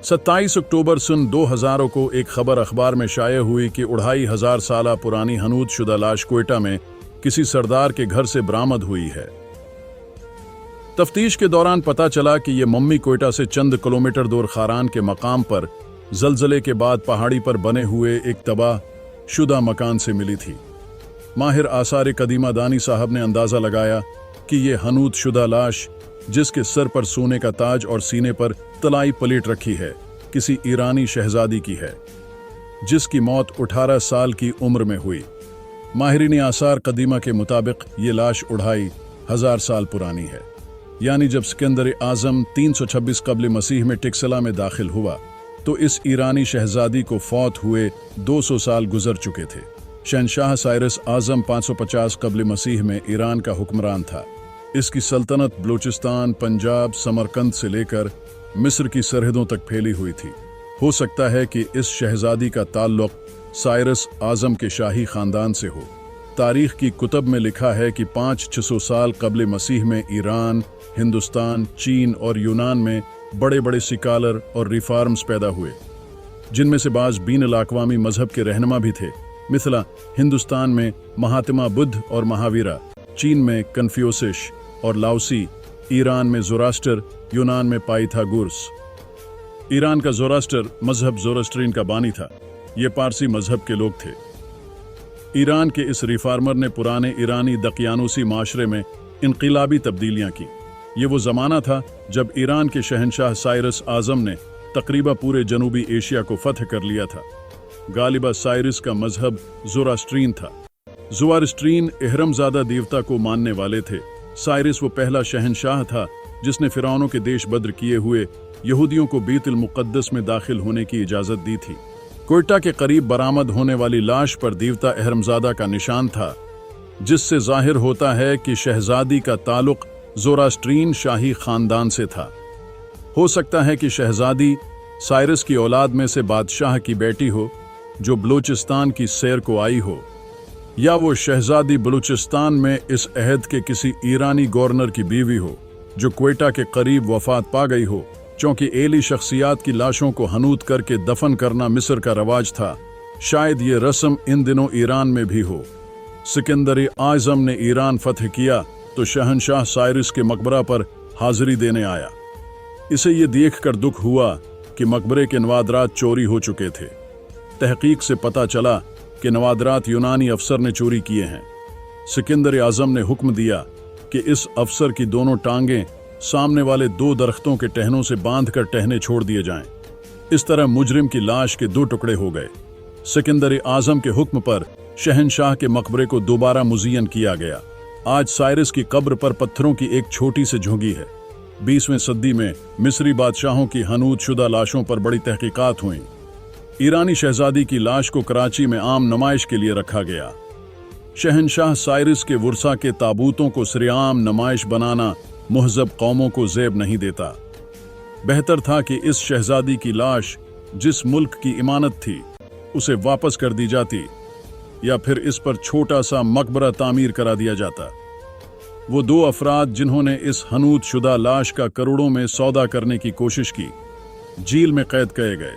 27 अक्टूबर सन 2000 को एक खबर अखबार में शाये हुई कि 2500 साल पुरानी हनूद शुदा लाश कोयटा में किसी सरदार के घर से बरामद हुई है। तफ्तीश के दौरान पता चला कि ये मम्मी कोयटा से चंद किलोमीटर दूर खारान के मकाम पर जलजले के बाद पहाड़ी पर बने हुए एक तबाह शुदा मकान से मिली थी। माहिर आसार कदीमा दानी साहब ने अंदाज़ा लगाया कि ये हनूद शुदा लाश, जिसके सर पर सोने का ताज और सीने पर तलाई प्लेट रखी है, किसी ईरानी शहजादी की है, जिसकी मौत 18 साल की उम्र में हुई। माहिरीन आसार कदीमा के मुताबिक ये लाश 2500 साल पुरानी है, यानी जब सिकंदर आजम 326 कब्ल मसीह में टिक्सला में दाखिल हुआ तो इस ईरानी शहजादी को फौत हुए 200 साल गुजर चुके थे। शहनशाह साइरस आजम 550 कब्ल मसीह में ईरान का हुक्मरान था। इसकी सल्तनत बलूचिस्तान, पंजाब, समरकंद से लेकर मिस्र की सरहदों तक फैली हुई थी। हो सकता है कि इस शहजादी का ताल्लुक साइरस आजम के शाही खानदान से हो। तारीख की कुतब में लिखा है कि 500-600 साल कब्ल मसीह में ईरान, हिंदुस्तान, चीन और यूनान में बड़े बड़े सिकालर और रिफार्म्स पैदा हुए, जिनमें से बाज बीन अल-अक़वामी मजहब के रहनुमा भी थे। मिथिला हिंदुस्तान में महात्मा बुद्ध और महावीरा, चीन में कन्फ्यूशियस और लाओसी, ईरान में ज़ोरास्टर, यूनान में पाइथागोरस। ईरान का ज़ोरास्टर मजहब ज़ोरास्ट्रीन का बानी था। ये पारसी मजहब के लोग थे। ईरान के इस रिफार्मर ने पुराने ईरानी दकियानूसी माशरे में इनक़िलाबी तब्दीलियाँ की। ये वो ज़माना था जब ईरान के शहनशाह साइरस आज़म ने तकरीबा पूरे जनूबी एशिया को फतह कर लिया था। गालिबा साइरस का मजहब ज़ोरास्ट्रीन था। ज़ोरास्ट्रीन इहरमज़ादा देवता को मानने वाले थे। साइरस वो पहला शहनशाह था जिसने फ़िरौनों के देश बद्र किए हुए यहूदियों को बैतुल मुक़द्दस में दाखिल होने की इजाज़त दी थी। कोयटा के करीब बरामद होने वाली लाश पर देवता इहरमज़ादा का निशान था, जिससे ज़ाहिर होता है कि शहजादी का ताल्लुक़ ज़ोरास्ट्रीन शाही ख़ानदान से था। हो सकता है कि शहजादी साइरस की औलाद में से बादशाह की बेटी हो जो बलूचिस्तान की सैर को आई हो, या वो शहजादी बलूचिस्तान में इस अहद के किसी ईरानी गवर्नर की बीवी हो जो कोयटा के करीब वफात पा गई हो। चूंकि एली शख्सियात की लाशों को हनूद करके दफन करना मिस्र का रवाज था, शायद ये रस्म इन दिनों ईरान में भी हो। सिकंदर आज़म ने ईरान फतह किया तो शहनशाह साइरस के मकबरा पर हाजिरी देने आया। इसे ये देखकर दुख हुआ कि मकबरे के नवादरात चोरी हो चुके थे। तहकीक से पता चला कि नवादरात यूनानी अफसर ने चोरी किए हैं। सिकंदर आज़म ने हुक्म दिया कि इस अफसर की दोनों टांगें सामने वाले 2 दरख्तों के टहनों से बांधकर टहने छोड़ दिए जाएं। इस तरह मुजरिम की लाश के 2 टुकड़े हो गए। सिकंदर आज़म के हुक्म पर शहनशाह के मकबरे को दोबारा मुज़य्यन किया गया। आज साइरस की कब्र पर पत्थरों की एक छोटी सी झुग्गी है। 20वीं सदी में मिस्री बादशाहों की हनूद शुदा लाशों पर बड़ी तहकीकात हुई। ईरानी शहजादी की लाश को कराची में आम नुमाइश के लिए रखा गया। शहनशाह साइरस के वर्सा के ताबूतों को सरेआम नुमाइश बनाना मुहज़्ज़ब कौमों को ज़ेब नहीं देता। बेहतर था कि इस शहजादी की लाश जिस मुल्क की इमानत थी उसे वापस कर दी जाती, या फिर इस पर छोटा सा मकबरा तामीर करा दिया जाता। वो 2 अफराद जिन्होंने इस हनूद शुदा लाश का करोड़ों में सौदा करने की कोशिश की, जेल में कैद किए गए।